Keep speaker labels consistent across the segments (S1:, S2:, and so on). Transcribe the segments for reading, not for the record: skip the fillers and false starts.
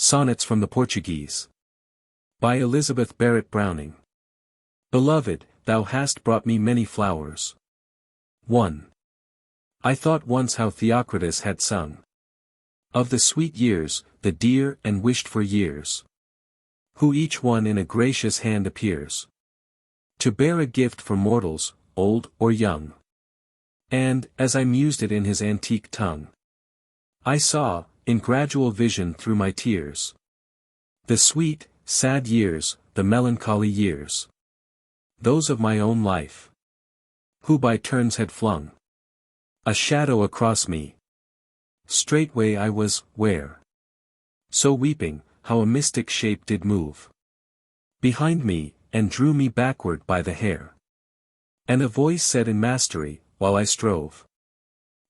S1: Sonnets from the Portuguese. By Elizabeth Barrett Browning. Beloved, thou hast brought me many flowers. 1. I thought once how Theocritus had sung of the sweet years, the dear and wished-for years, who each one in a gracious hand appears, to bear a gift for mortals, old or young. And, as I mused it in his antique tongue, I saw, in gradual vision through my tears, the sweet, sad years, the melancholy years, those of my own life, who by turns had flung a shadow across me. Straightway I was, where, so weeping, how a mystic shape did move behind me, and drew me backward by the hair. And a voice said in mastery, while I strove,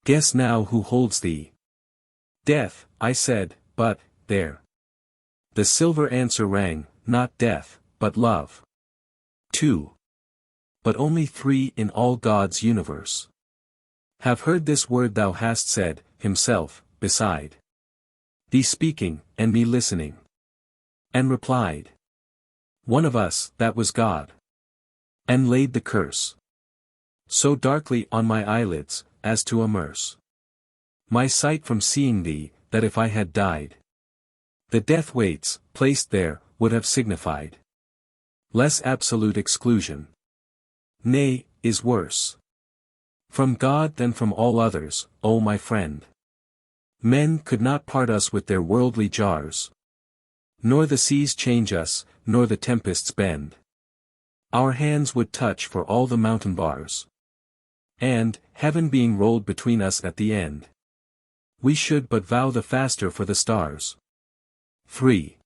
S1: guess now who holds thee. Death, I said, but, there. The silver answer rang, not death, but love. 2. But only 3 in all God's universe have heard this word thou hast said, himself, beside thee speaking, and me listening. And replied, one of us, that was God. And laid the curse so darkly on my eyelids, as to immerse my sight from seeing thee, that if I had died, the death weights, placed there, would have signified less absolute exclusion. Nay, is worse from God than from all others, O my friend. Men could not part us with their worldly jars, nor the seas change us, nor the tempests bend our hands would touch for all the mountain bars. And, heaven being rolled between us at the end, we should but vow the faster for the stars. 3.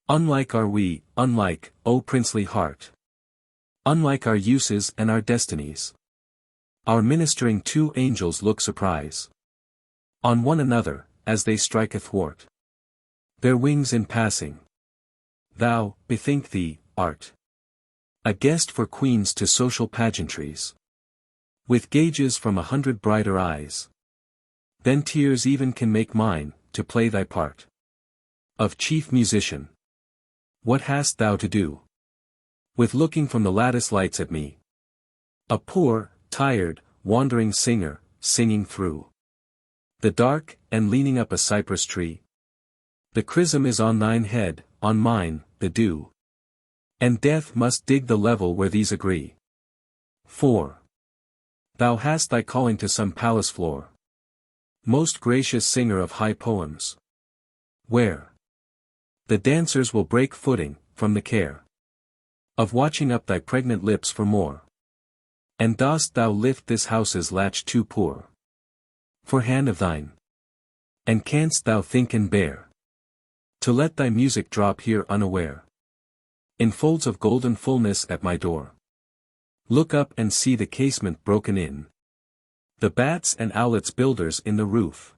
S1: Unlike are we, unlike, O princely heart. Unlike our uses and our destinies. Our ministering 2 angels look surprise on one another, as they strike athwart their wings in passing. Thou, bethink thee, art a guest for queens to social pageantries, with gauges from 100 brighter eyes than tears even can make mine, to play thy part of chief musician. What hast thou to do with looking from the lattice lights at me, a poor, tired, wandering singer, singing through the dark, and leaning up a cypress tree? The chrism is on thine head, on mine, the dew, and death must dig the level where these agree. 4. Thou hast thy calling to some palace floor, most gracious singer of high poems, where the dancers will break footing, from the care of watching up thy pregnant lips for more. And dost thou lift this house's latch too poor for hand of thine? And canst thou think and bear to let thy music drop here unaware, in folds of golden fullness at my door? Look up and see the casement broken in, the bats and owlets builders in the roof.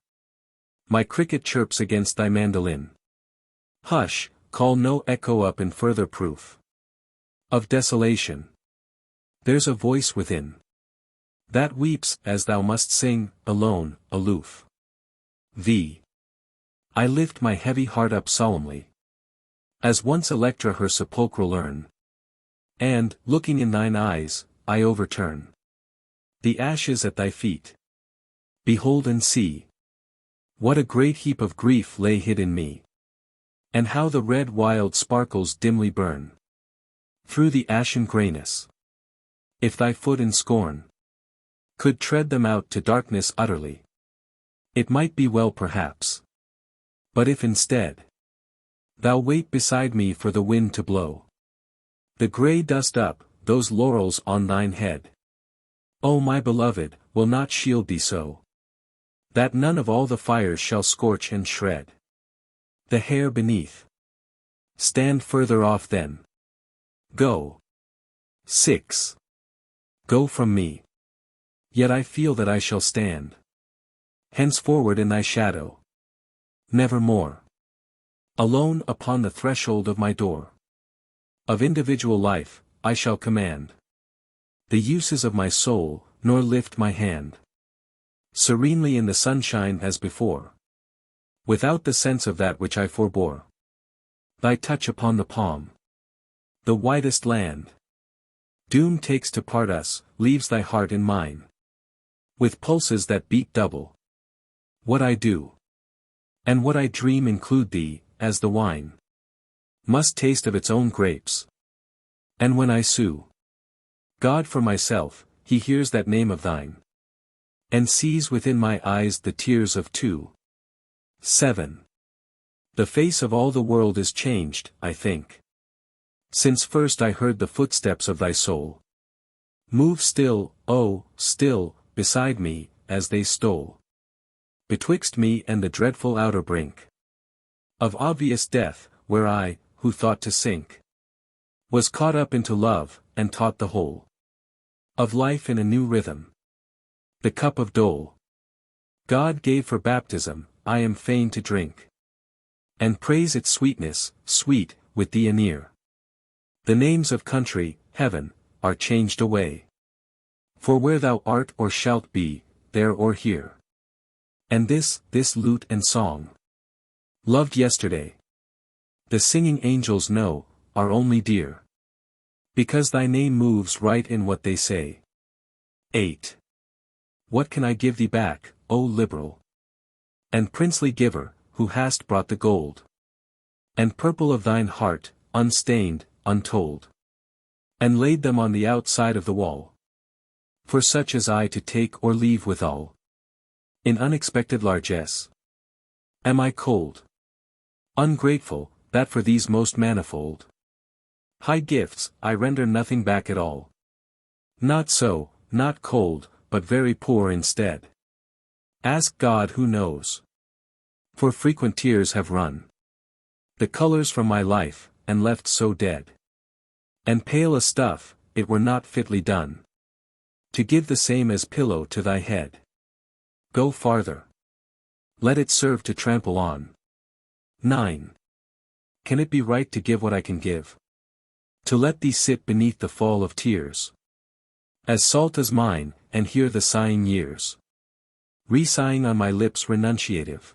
S1: My cricket chirps against thy mandolin. Hush, call no echo up in further proof of desolation. There's a voice within that weeps as thou must sing, alone, aloof. V. I lift my heavy heart up solemnly, as once Electra her sepulchral urn, and, looking in thine eyes, I overturn the ashes at thy feet. Behold and see what a great heap of grief lay hid in me, and how the red wild sparkles dimly burn through the ashen grayness. If thy foot in scorn could tread them out to darkness utterly, it might be well perhaps. But if instead thou wait beside me for the wind to blow the grey dust up, those laurels on thine head, O my beloved, will not shield thee so, that none of all the fires shall scorch and shred the hair beneath. Stand further off then. Go. 6. Go from me. Yet I feel that I shall stand henceforward in thy shadow, nevermore alone upon the threshold of my door. Of individual life, I shall command the uses of my soul, nor lift my hand serenely in the sunshine as before. without the sense of that which I forbore. Thy touch upon the palm. The widest land. Doom takes to part us, leaves thy heart in mine. With pulses that beat double. What I do and what I dream include thee, as the wine must taste of its own grapes. And when I sue God for myself, he hears that name of thine, and sees within my eyes the tears of two. 7. The face of all the world is changed, I think, since first I heard the footsteps of thy soul move still, oh, still, beside me, as they stole betwixt me and the dreadful outer brink of obvious death, where I, who thought to sink, was caught up into love, and taught the whole of life in a new rhythm. The cup of dole God gave for baptism, I am fain to drink, and praise its sweetness, sweet, with thee anear. The names of country, heaven, are changed away. For where thou art or shalt be, there or here. And this lute and song, loved yesterday, the singing angels know, are only dear, because thy name moves right in what they say. 8. What can I give thee back, O liberal and princely giver, who hast brought the gold and purple of thine heart, unstained, untold, and laid them on the outside of the wall, for such as I to take or leave withal, in unexpected largesse? Am I cold, ungrateful, that for these most manifold high gifts, I render nothing back at all? Not so, not cold, but very poor instead. Ask God who knows. For frequent tears have run the colors from my life, and left so dead and pale a stuff, it were not fitly done to give the same as pillow to thy head. Go farther. Let it serve to trample on. 9. Can it be right to give what I can give? To let thee sit beneath the fall of tears, as salt as mine, and hear the sighing years re-sighing on my lips renunciative,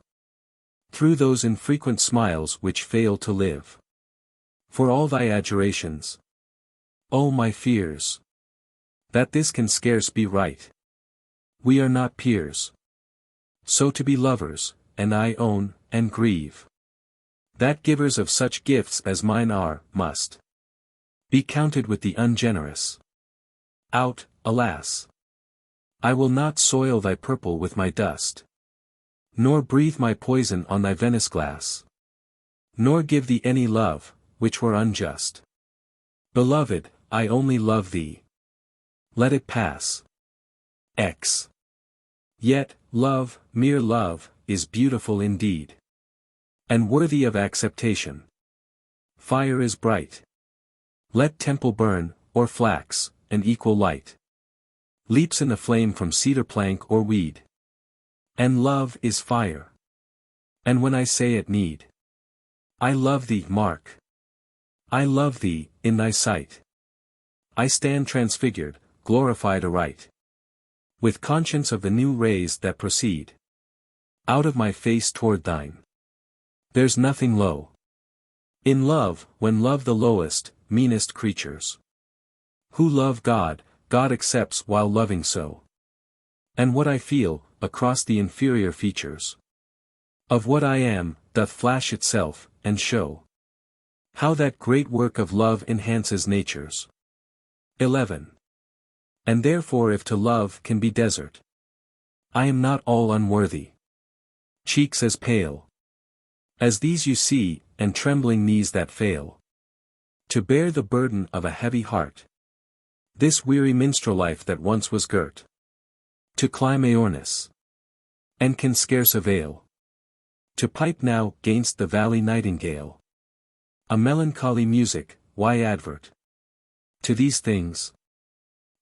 S1: through those infrequent smiles which fail to live, for all thy adjurations. O my fears, that this can scarce be right. We are not peers, so to be lovers, and I own, and grieve, that givers of such gifts as mine are, must be counted with the ungenerous. Out, alas! I will not soil thy purple with my dust, nor breathe my poison on thy Venice glass, nor give thee any love, which were unjust. Beloved, I only love thee. Let it pass. X. Yet, love, mere love, is beautiful indeed, and worthy of acceptation. Fire is bright. Let temple burn, or flax, an equal light leaps in the flame from cedar plank or weed. And love is fire. And when I say at need, I love thee, mark. I love thee, in thy sight. I stand transfigured, glorified aright, with conscience of the new rays that proceed out of my face toward thine. There's nothing low in love, when love the lowest, meanest creatures, who love God, God accepts while loving so. And what I feel, across the inferior features of what I am, doth flash itself, and show how that great work of love enhances natures. 11. And therefore if to love can be desert, I am not all unworthy. Cheeks as pale as these you see, and trembling knees that fail to bear the burden of a heavy heart, this weary minstrel life that once was girt to climb Aornus, and can scarce avail to pipe now gainst the valley nightingale. A melancholy music, why advert to these things?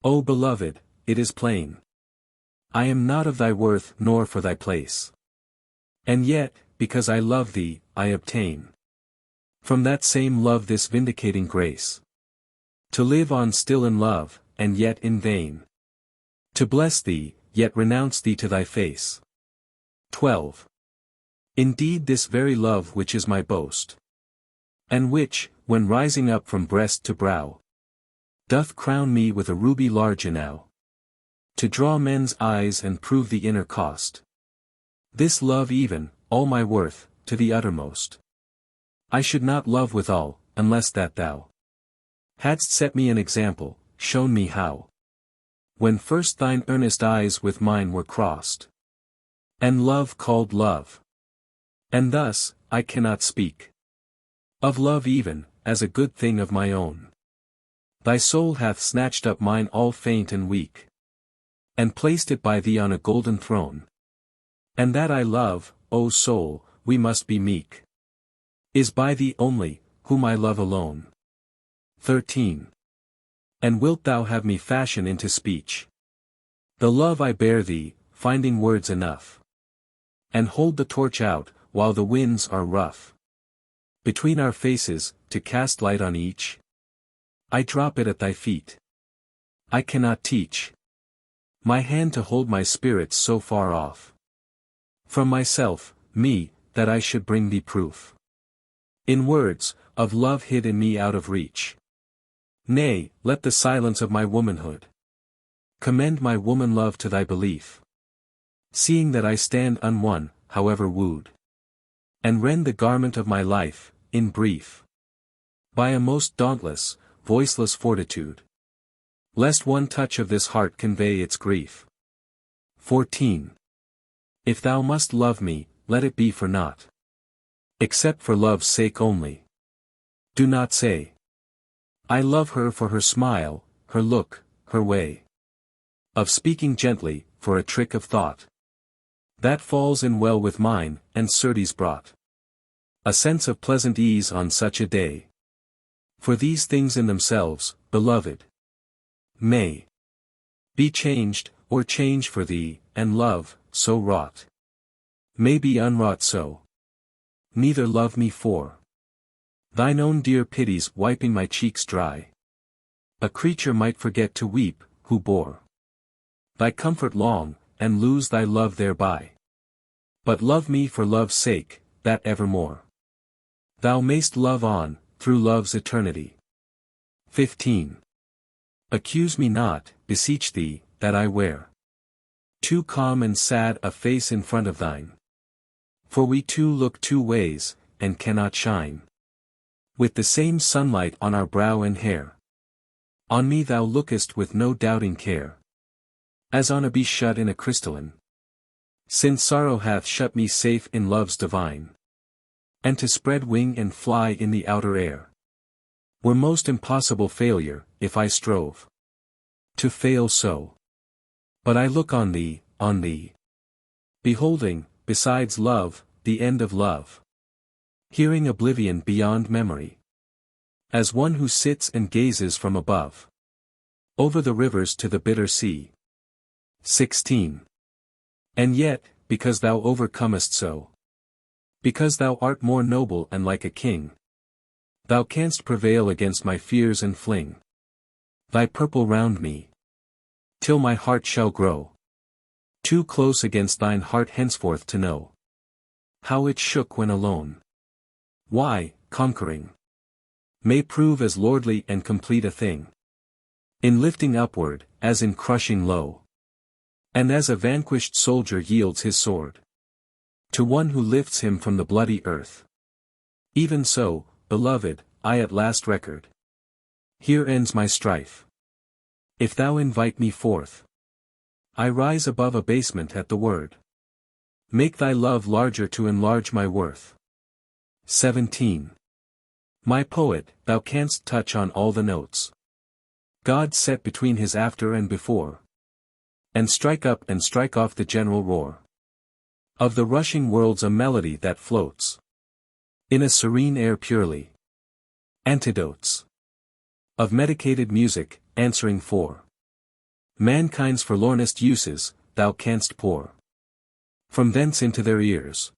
S1: O beloved, it is plain, I am not of thy worth nor for thy place. And yet, because I love thee, I obtain from that same love this vindicating grace, to live on still in love, and yet in vain to bless thee, yet renounce thee to thy face. 12. Indeed this very love which is my boast, and which, when rising up from breast to brow, doth crown me with a ruby large enow, to draw men's eyes and prove the inner cost. This love even, all my worth, to the uttermost. I should not love withal, unless that thou hadst set me an example, shown me how. When first thine earnest eyes with mine were crossed, and love called love. And thus, I cannot speak of love even, as a good thing of my own. Thy soul hath snatched up mine all faint and weak, and placed it by thee on a golden throne. And that I love, O soul, we must be meek, is by thee only, whom I love alone. 13. And wilt thou have me fashion into speech the love I bear thee, finding words enough, and hold the torch out, while the winds are rough, between our faces, to cast light on each? I drop it at thy feet. I cannot teach my hand to hold my spirits so far off from myself, me, that I should bring thee proof, in words, of love hid in me out of reach. Nay, let the silence of my womanhood commend my woman love to thy belief, seeing that I stand unwon, however wooed, and rend the garment of my life, in brief, by a most dauntless, voiceless fortitude, lest one touch of this heart convey its grief. 14. If thou must love me, let it be for naught, except for love's sake only. Do not say, I love her for her smile, her look, her way of speaking gently, for a trick of thought that falls in well with mine, and certes brought a sense of pleasant ease on such a day. For these things in themselves, beloved, may be changed, or change for thee, and love, so wrought, may be unwrought so. Neither love me for thine own dear pities wiping my cheeks dry. A creature might forget to weep, who bore thy comfort long, and lose thy love thereby. But love me for love's sake, that evermore thou mayst love on, through love's eternity. 15. Accuse me not, beseech thee, that I wear too calm and sad a face in front of thine. For we two look two ways, and cannot shine with the same sunlight on our brow and hair. On me thou lookest with no doubting care, as on a bee shut in a crystalline. Since sorrow hath shut me safe in love's divine, and to spread wing and fly in the outer air were most impossible failure, if I strove to fail so. But I look on thee, beholding, besides love, the end of love, hearing oblivion beyond memory, as one who sits and gazes from above over the rivers to the bitter sea. 16. And yet, because thou overcomest so, because thou art more noble and like a king, thou canst prevail against my fears and fling thy purple round me, till my heart shall grow too close against thine heart henceforth to know how it shook when alone. Why, conquering may prove as lordly and complete a thing, in lifting upward, as in crushing low. And as a vanquished soldier yields his sword to one who lifts him from the bloody earth, even so, beloved, I at last record. Here ends my strife. If thou invite me forth, I rise above abasement at the word. Make thy love larger to enlarge my worth. 17. My poet, thou canst touch on all the notes God set between his after and before, and strike up and strike off the general roar of the rushing world's a melody that floats in a serene air purely. Antidotes of medicated music, answering for mankind's forlornest uses, thou canst pour from thence into their ears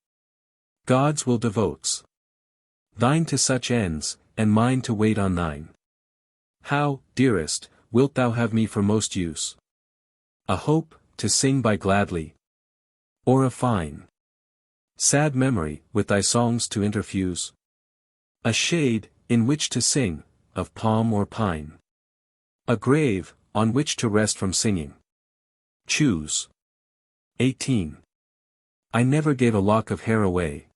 S1: God's will devotes thine to such ends, and mine to wait on thine. How, dearest, wilt thou have me for most use? A hope, to sing by gladly, or a fine Sad memory, with thy songs to interfuse. A shade, in which to sing, of palm or pine. A grave, on which to rest from singing. Choose. 18. I never gave a lock of hair away.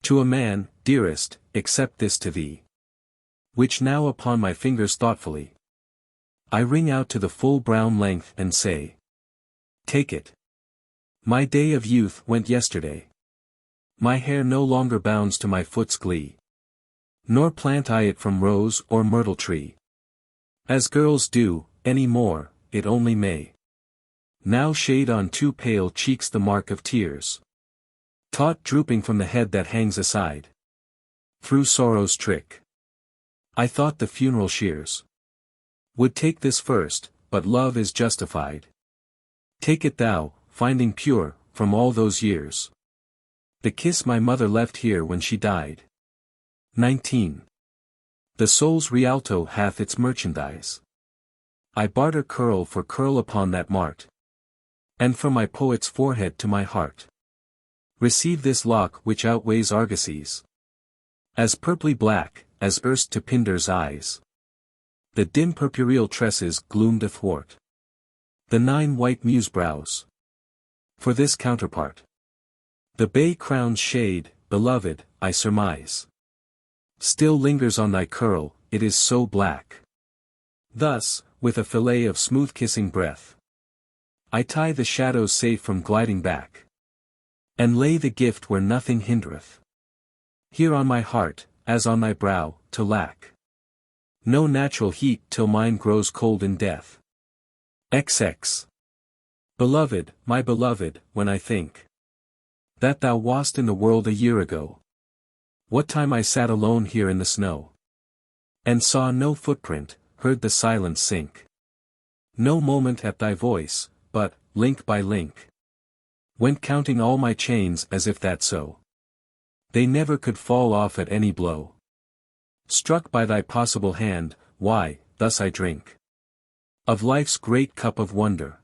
S1: To a man, dearest, except this to thee. Which now upon my fingers thoughtfully I ring out to the full brown length and say, take it. My day of youth went yesterday. My hair no longer bounds to my foot's glee. Nor plant I it from rose or myrtle tree. As girls do, any more, it only may. Now shade on two pale cheeks the mark of tears. Taught drooping from the head that hangs aside. Through sorrow's trick. I thought the funeral shears would take this first, but love is justified. Take it thou, finding pure, from all those years. The kiss my mother left here when she died. 19. The soul's rialto hath its merchandise. I barter curl for curl upon that mart. And from my poet's forehead to my heart. Receive this lock which outweighs argosies. As purply black, as erst to Pindar's eyes. The dim purpureal tresses gloomed athwart. The 9 white muse brows. For this counterpart. The bay-crowned shade, beloved, I surmise. Still lingers on thy curl, it is so black. Thus, with a fillet of smooth kissing breath. I tie the shadows safe from gliding back. And lay the gift where nothing hindereth. Here on my heart, as on thy brow, to lack. No natural heat till mine grows cold in death. XX. Beloved, my beloved, when I think that thou wast in the world a year ago. What time I sat alone here in the snow. And saw no footprint, heard the silence sink. No moment at thy voice, but, link by link. Went counting all my chains as if that so. They never could fall off at any blow. Struck by thy possible hand, why, thus I drink. Of life's great cup of wonder.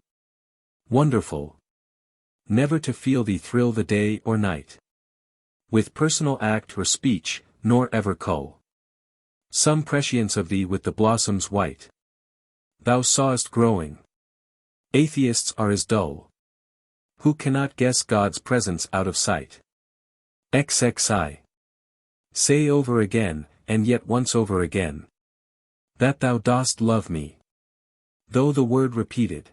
S1: Wonderful. Never to feel thee thrill the day or night. With personal act or speech, nor ever cull. Some prescience of thee with the blossoms white. Thou sawest growing. Atheists are as dull. Who cannot guess God's presence out of sight. XXI. Say over again, and yet once over again. That thou dost love me. Though the word repeated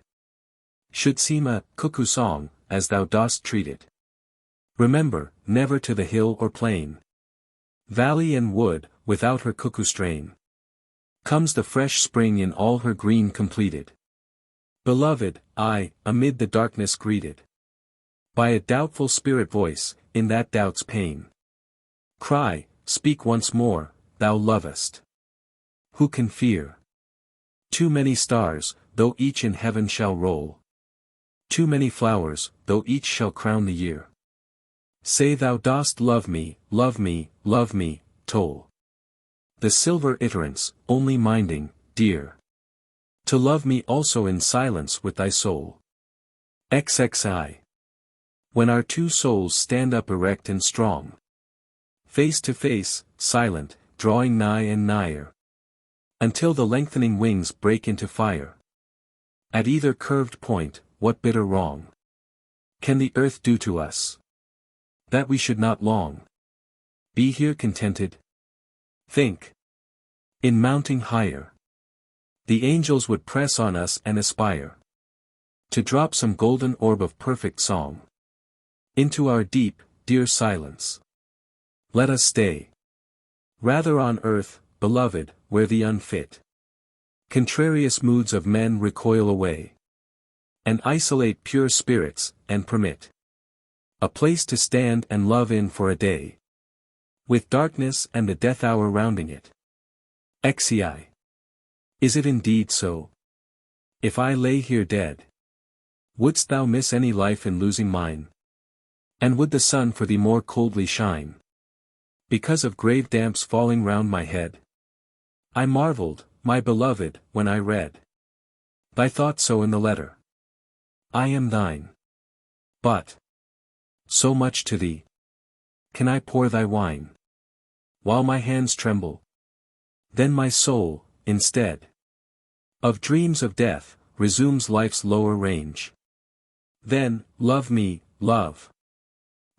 S1: should seem a cuckoo song, as thou dost treat it. Remember, never to the hill or plain, valley and wood, without her cuckoo strain. Comes the fresh spring in all her green completed. Beloved, I, amid the darkness greeted. By a doubtful spirit voice, in that doubt's pain. Cry, speak once more, thou lovest. Who can fear? Too many stars, though each in heaven shall roll. Too many flowers, though each shall crown the year. Say thou dost love me, love me, love me, toll. The silver iterants, only minding, dear. To love me also in silence with thy soul. XXI. When our two souls stand up erect and strong. Face to face, silent, drawing nigh and nigher. Until the lengthening wings break into fire. At either curved point, what bitter wrong can the earth do to us? That we should not long be here contented? Think. In mounting higher, the angels would press on us and aspire to drop some golden orb of perfect song into our deep, dear silence. Let us stay rather on earth, beloved, where the unfit, contrarious moods of men recoil away, and isolate pure spirits, and permit a place to stand and love in for a day, with darkness and the death hour rounding it. XCI. Is it indeed so? If I lay here dead, wouldst thou miss any life in losing mine? And would the sun for thee more coldly shine, because of grave damps falling round my head? I marveled, my beloved, when I read thy thought so in the letter. I am thine. But so much to thee. can I pour thy wine? While my hands tremble. Then my soul, instead of dreams of death, resumes life's lower range. Then, love me, love.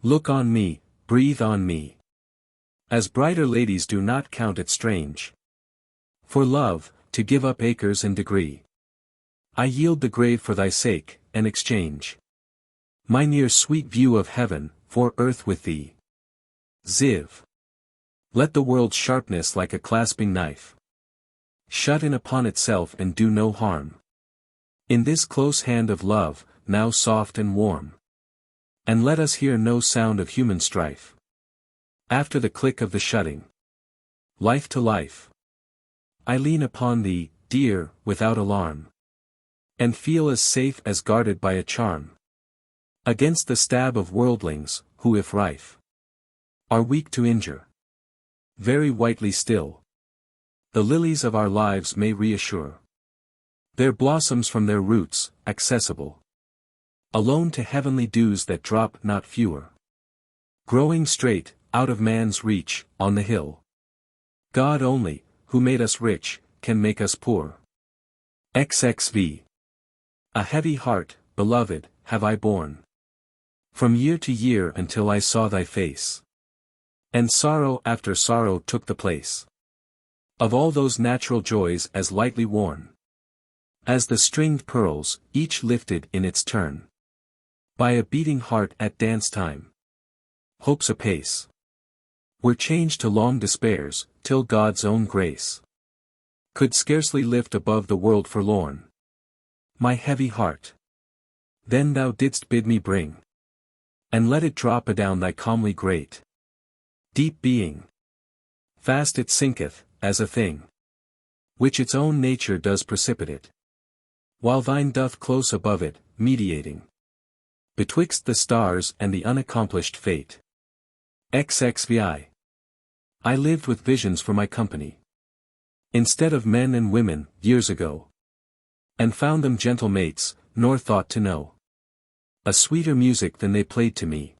S1: Look on me, breathe on me. As brighter ladies do not count it strange. For love, to give up acres and degree. I yield the grave for thy sake, and exchange my near sweet view of heaven, for earth with thee. XXIV. Let the world's sharpness like a clasping knife shut in upon itself and do no harm. In this close hand of love, now soft and warm. And let us hear no sound of human strife. After the click of the shutting. Life to life. I lean upon thee, dear, without alarm. And feel as safe as guarded by a charm. Against the stab of worldlings, who if rife, are weak to injure. Very whitely still. The lilies of our lives may reassure. Their blossoms from their roots, accessible alone to heavenly dews that drop not fewer. Growing straight, out of man's reach, on the hill. God only, who made us rich, can make us poor. XXV. A heavy heart, beloved, have I borne. From year to year until I saw thy face. And sorrow after sorrow took the place of all those natural joys as lightly worn as the stringed pearls, each lifted in its turn by a beating heart at dance time. Hopes apace were changed to long despairs, till God's own grace could scarcely lift above the world forlorn my heavy heart. Then thou didst bid me bring and let it drop adown thy calmly great deep being. Fast it sinketh, as a thing which its own nature does precipitate, while thine doth close above it, mediating betwixt the stars and the unaccomplished fate. XXVI. I lived with visions for my company, instead of men and women, years ago, and found them gentle mates, nor thought to know a sweeter music than they played to me.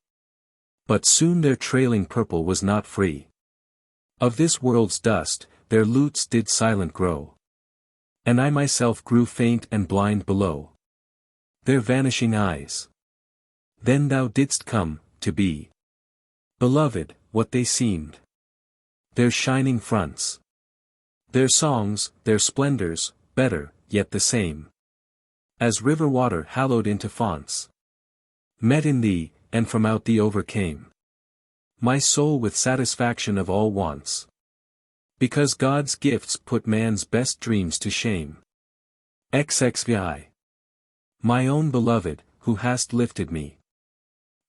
S1: But soon their trailing purple was not free of this world's dust, their lutes did silent grow. And I myself grew faint and blind below their vanishing eyes. Then thou didst come, to be, beloved, what they seemed. Their shining fronts, their songs, their splendors, better, yet the same as river water hallowed into fonts, met in thee, and from out thee overcame my soul with satisfaction of all wants. Because God's gifts put man's best dreams to shame. XXVI. My own beloved, who hast lifted me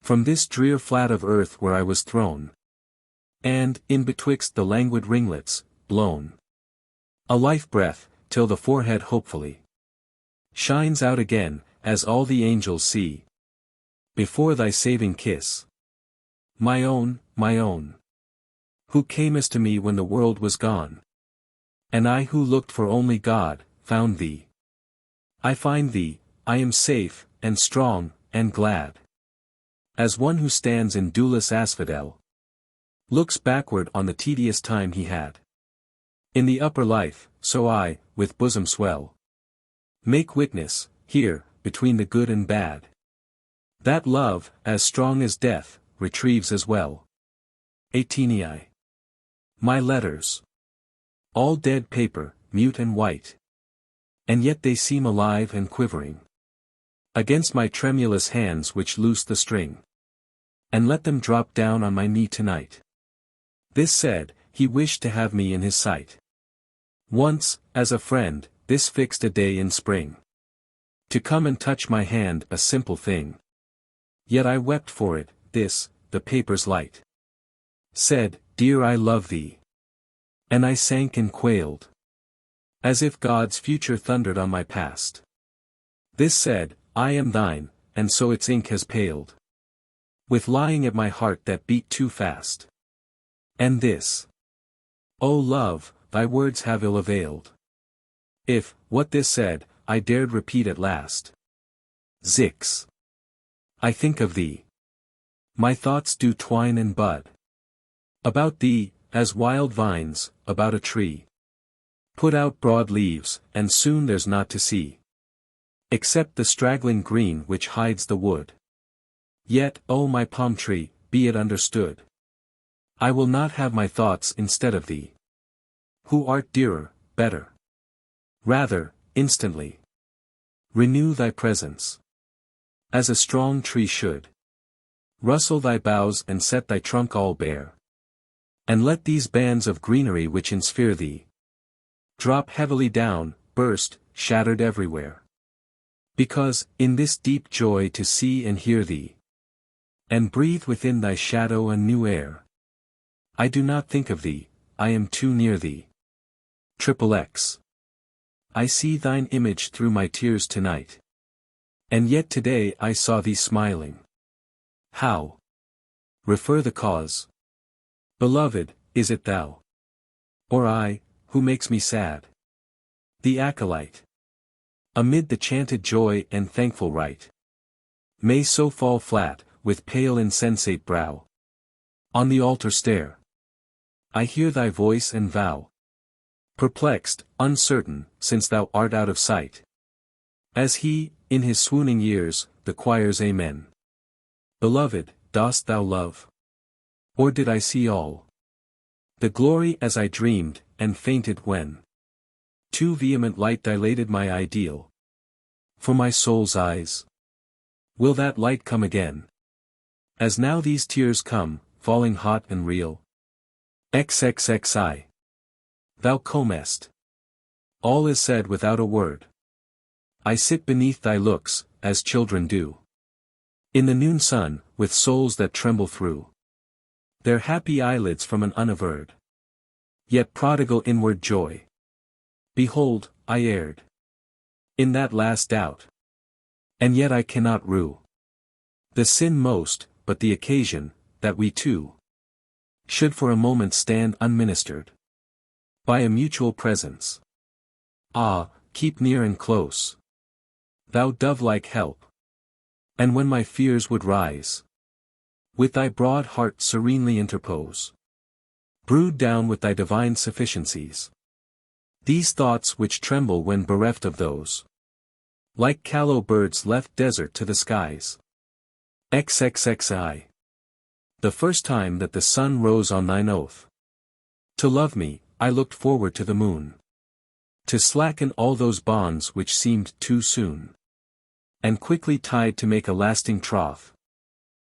S1: from this drear flat of earth where I was thrown, and, in betwixt the languid ringlets, blown a life breath, till the forehead hopefully shines out again, as all the angels see before thy saving kiss. My own, who camest to me when the world was gone. And I who looked for only God, found thee. I find thee, I am safe, and strong, and glad. As one who stands in dewless asphodel, looks backward on the tedious time he had in the upper life, so I, with bosom swell, make witness, here, between the good and bad, that love, as strong as death, retrieves as well. XVIII. My letters, all dead paper, mute and white, and yet they seem alive and quivering against my tremulous hands which loose the string, and let them drop down on my knee tonight. This said, he wished to have me in his sight. Once, as a friend, this fixed a day in spring, to come and touch my hand, a simple thing. Yet I wept for it, this, the paper's light said, dear, I love thee. And I sank and quailed, as if God's future thundered on my past. This said, I am thine, and so its ink has paled, with lying at my heart that beat too fast. And this, O love, thy words have ill availed. If, what this said, I dared repeat at last. XXIX. I think of thee. My thoughts do twine and bud About thee, as wild vines, about a tree. Put out broad leaves, and soon there's naught to see, except the straggling green which hides the wood. Yet, O my palm tree, be it understood, I will not have my thoughts instead of thee, who art dearer, better. Rather, instantly, renew thy presence, as a strong tree should. Rustle thy boughs and set thy trunk all bare, and let these bands of greenery which ensphere thee drop heavily down, burst, shattered everywhere. Because, in this deep joy to see and hear thee, and breathe within thy shadow a new air, I do not think of thee, I am too near thee. XXX. I see thine image through my tears tonight, and yet today I saw thee smiling. How? Refer the cause. Beloved, is it thou? Or I, who makes me sad? The acolyte, amid the chanted joy and thankful rite, may so fall flat, with pale insensate brow, on the altar stare. I hear thy voice and vow, perplexed, uncertain, since thou art out of sight. As he, in his swooning years, the choir's amen. Beloved, dost thou love? Or did I see all the glory as I dreamed, and fainted when too vehement light dilated my ideal? For my soul's eyes, will that light come again, as now these tears come, falling hot and real? XXXI. Thou comest. All is said without a word. I sit beneath thy looks, as children do, in the noon sun, with souls that tremble through their happy eyelids from an unaverred, yet prodigal inward joy. Behold, I erred in that last doubt, and yet I cannot rue the sin most, but the occasion, that we two should for a moment stand unministered by a mutual presence. Ah, keep near and close, thou dove-like help, and when my fears would rise, with thy broad heart serenely interpose. Brood down with thy divine sufficiencies these thoughts which tremble when bereft of those, like callow birds left desert to the skies. XXXI. The first time that the sun rose on thine oath to love me, I looked forward to the moon, to slacken all those bonds which seemed too soon, and quickly tied to make a lasting troth.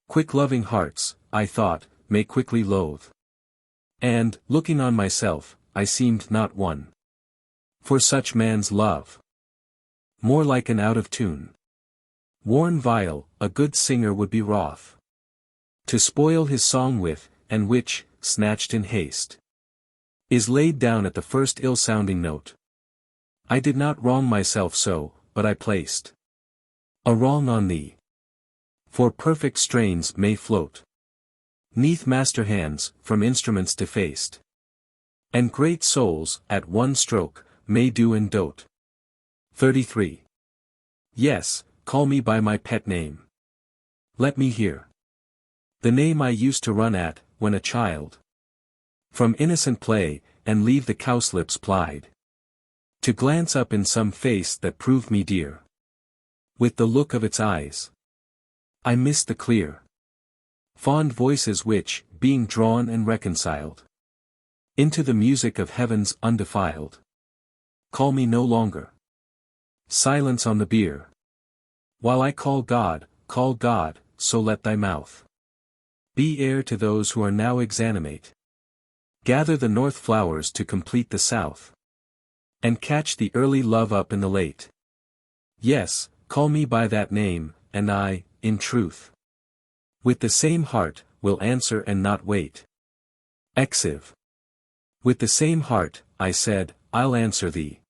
S1: Quick loving hearts, I thought, may quickly loathe. And, looking on myself, I seemed not one for such man's love. More like an out-of-tune worn viol, a good singer would be wroth to spoil his song with, and which, snatched in haste, is laid down at the first ill-sounding note. I did not wrong myself so, but I placed a wrong on thee. For perfect strains may float 'neath master hands, from instruments defaced, and great souls, at one stroke, may do and dote. 33. Yes, call me by my pet name. Let me hear the name I used to run at, when a child, from innocent play, and leave the cowslips plied, to glance up in some face that proved me dear. With the look of its eyes, I missed the clear, fond voices which, being drawn and reconciled into the music of heaven's undefiled, call me no longer. Silence on the bier. While I call God, so let thy mouth be air to those who are now exanimate. Gather the north flowers to complete the south, and catch the early love up in the late. Yes, call me by that name, and I, in truth, with the same heart, will answer and not wait. XXIV. With the same heart, I said, I'll answer thee.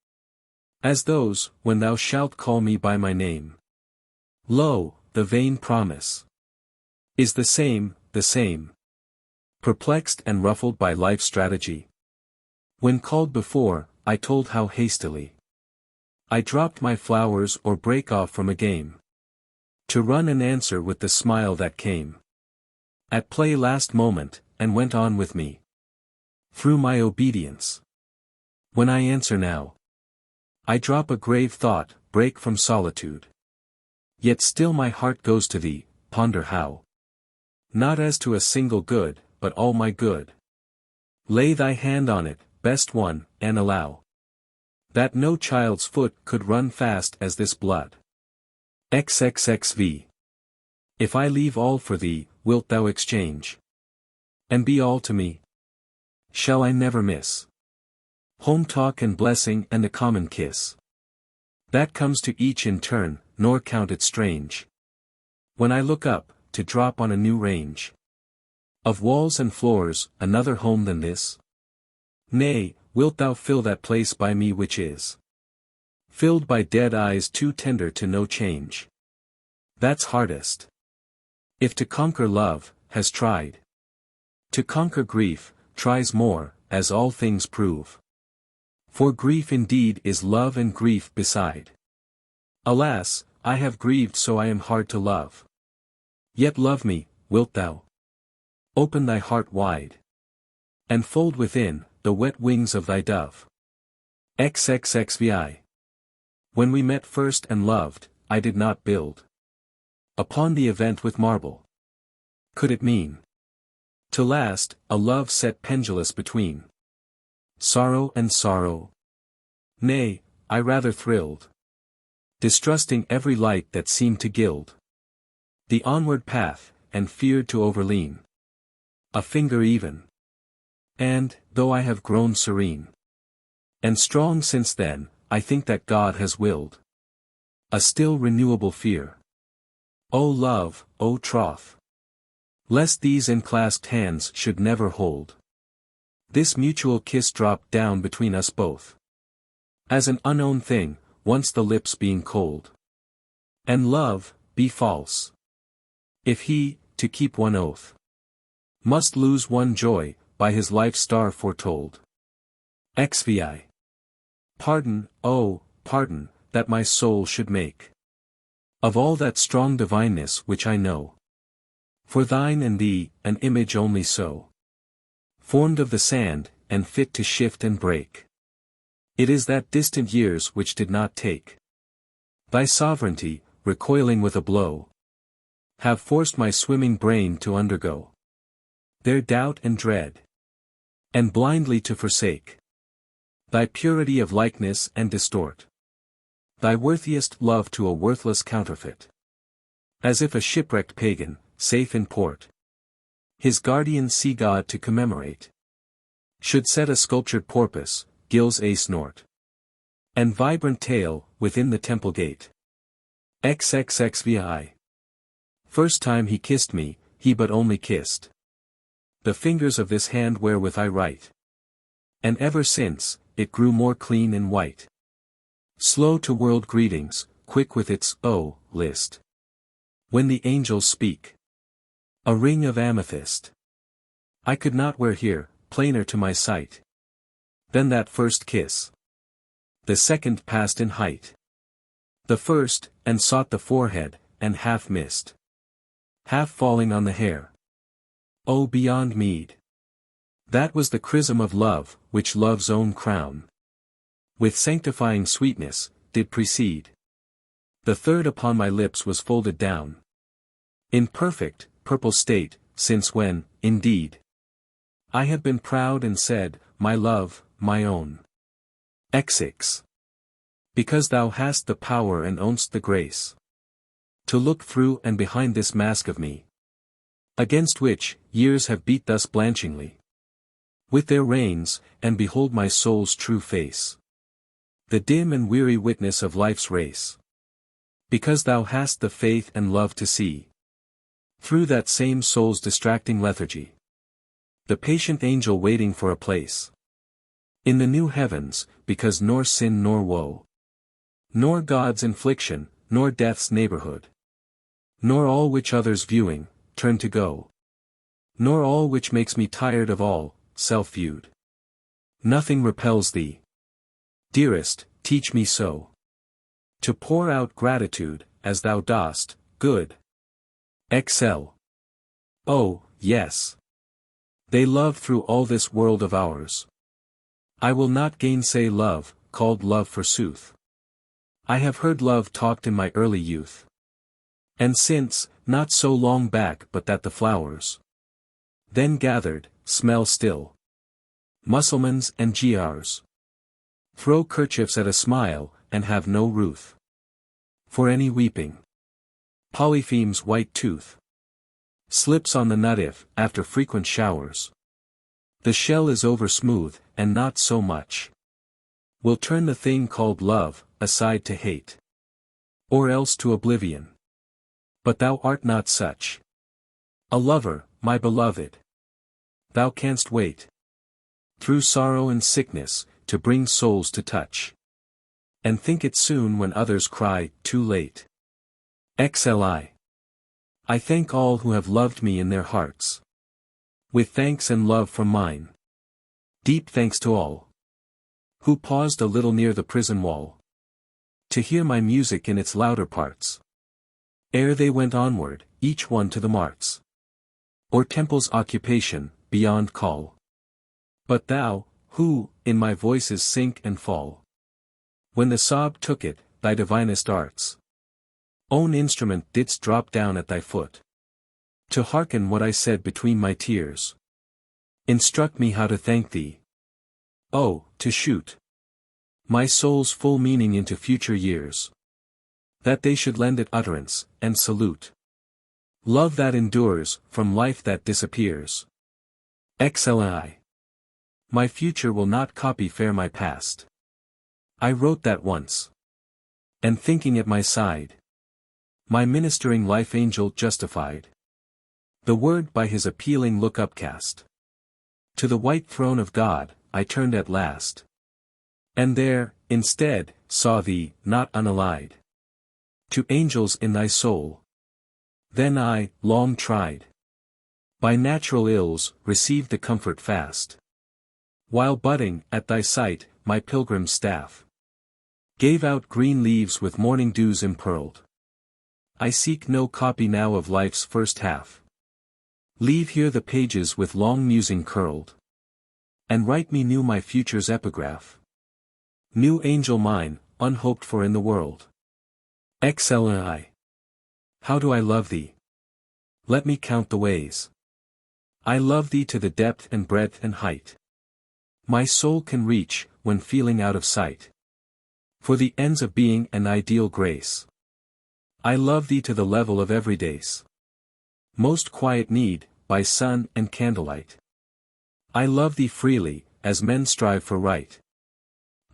S1: As those, when thou shalt call me by my name. Lo, the vain promise is the same. Perplexed and ruffled by life's strategy. When called before, I told how hastily I dropped my flowers or break off from a game, to run and answer with the smile that came at play last moment, and went on with me. Through my obedience. When I answer now, I drop a grave thought, break from solitude. Yet still my heart goes to thee, ponder how. Not as to a single good, but all my good. Lay thy hand on it, best one, and allow that no child's foot could run fast as this blood. XXXV. If I leave all for thee, wilt thou exchange? And be all to me? Shall I never miss home talk and blessing and a common kiss? That comes to each in turn, nor count it strange. When I look up, to drop on a new range of walls and floors, another home than this? Nay, wilt thou fill that place by me which is filled by dead eyes too tender to know change? That's hardest. If to conquer love, has tried. To conquer grief, tries more, as all things prove. For grief indeed is love and grief beside. Alas, I have grieved so I am hard to love. Yet love me, wilt thou? Open thy heart wide. And fold within, the wet wings of thy dove. XXXVI. When we met first and loved, I did not build upon the event with marble. Could it mean to last, a love set pendulous between sorrow and sorrow? Nay, I rather thrilled, distrusting every light that seemed to gild the onward path, and feared to overlean a finger even. And, though I have grown serene and strong since then, I think that God has willed a still renewable fear. O love, O troth! Lest these enclasped hands should never hold this mutual kiss drop down between us both. As an unknown thing, once the lips being cold. And love, be false. If he, to keep one oath, must lose one joy, by his life's star foretold. XVIII. Pardon, oh, pardon, that my soul should make of all that strong divineness which I know. For thine and thee, an image only so formed of the sand, and fit to shift and break. It is that distant years which did not take thy sovereignty, recoiling with a blow, have forced my swimming brain to undergo their doubt and dread, and blindly to forsake thy purity of likeness and distort thy worthiest love to a worthless counterfeit. As if a shipwrecked pagan, safe in port, his guardian sea god to commemorate, should set a sculptured porpoise, gills a snort, and vibrant tail, within the temple gate. XXXVI. First time he kissed me, he but only kissed the fingers of this hand wherewith I write. And ever since, it grew more clean and white. Slow to world greetings, quick with its, oh, list. When the angels speak. A ring of amethyst. I could not wear here, plainer to my sight than that first kiss. The second passed in height. The first, and sought the forehead, and half missed, half falling on the hair. Oh, beyond meed! That was the chrism of love, which love's own crown, with sanctifying sweetness, did precede. The third upon my lips was folded down in perfect, purple state, since when, indeed, I had been proud and said, my love, my own. XXIX. Because thou hast the power and own'st the grace to look through and behind this mask of me, against which, years have beat thus blanchingly with their reins, and behold my soul's true face, the dim and weary witness of life's race. Because thou hast the faith and love to see through that same soul's distracting lethargy, the patient angel waiting for a place in the new heavens, because nor sin nor woe, nor God's infliction, nor death's neighborhood, nor all which others viewing, turn to go, nor all which makes me tired of all, self-viewed. Nothing repels thee. Dearest, teach me so to pour out gratitude, as thou dost, good XL. Oh, yes. They love through all this world of ours. I will not gainsay love, called love forsooth. I have heard love talked in my early youth. And since, not so long back but that the flowers then gathered, smell still. Mussulmans and Giars throw kerchiefs at a smile, and have no ruth for any weeping. Polypheme's white tooth slips on the nut if, after frequent showers, the shell is over smooth, and not so much will turn the thing called love, aside to hate, or else to oblivion. But thou art not such a lover, my beloved. Thou canst wait through sorrow and sickness, to bring souls to touch, and think it soon when others cry, too late. XLI. I thank all who have loved me in their hearts, with thanks and love from mine. Deep thanks to all who paused a little near the prison wall, to hear my music in its louder parts, ere they went onward, each one to the marts, or temple's occupation, beyond call. But thou, who, in my voices sink and fall, when the sob took it, thy divinest arts own instrument didst drop down at thy foot, to hearken what I said between my tears, instruct me how to thank thee. Oh, to shoot my soul's full meaning into future years, that they should lend it utterance, and salute love that endures, from life that disappears. XLI. My future will not copy fair my past. I wrote that once, and thinking at my side, my ministering life angel justified the word by his appealing look upcast. To the white throne of God, I turned at last, and there, instead, saw thee, not unallied to angels in thy soul. Then I, long tried by natural ills, received the comfort fast, while budding, at thy sight, my pilgrim's staff gave out green leaves with morning dews impearled. I seek no copy now of life's first half. Leave here the pages with long musing curled, and write me new my future's epigraph. New angel mine, unhoped for in the world. XLI. How do I love thee? Let me count the ways. I love thee to the depth and breadth and height my soul can reach, when feeling out of sight, for the ends of being and ideal grace. I love thee to the level of everyday's most quiet need, by sun and candlelight. I love thee freely, as men strive for right.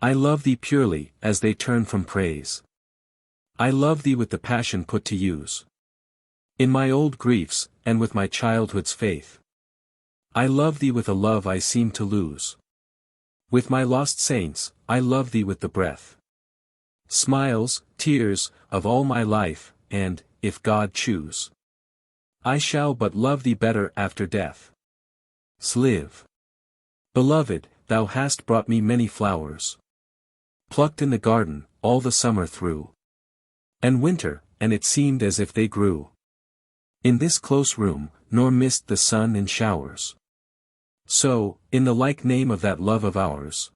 S1: I love thee purely, as they turn from praise. I love thee with the passion put to use in my old griefs, and with my childhood's faith. I love thee with a love I seem to lose. With my lost saints, I love thee with the breath, smiles, tears, of all my life, and, if God choose, I shall but love thee better after death. Sliv. Beloved, thou hast brought me many flowers, plucked in the garden, all the summer through, and winter, and it seemed as if they grew in this close room, nor missed the sun in showers. So, in the like name of that love of ours,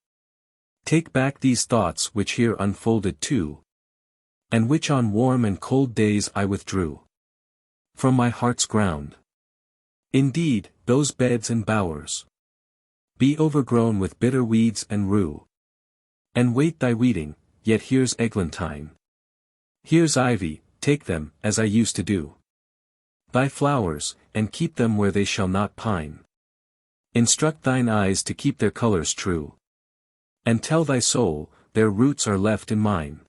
S1: take back these thoughts which here unfolded too, and which on warm and cold days I withdrew from my heart's ground. Indeed, those beds and bowers be overgrown with bitter weeds and rue, and wait thy weeding, yet here's eglantine, here's ivy, take them, as I used to do, thy flowers, and keep them where they shall not pine. Instruct thine eyes to keep their colors true, and tell thy soul, their roots are left in mine.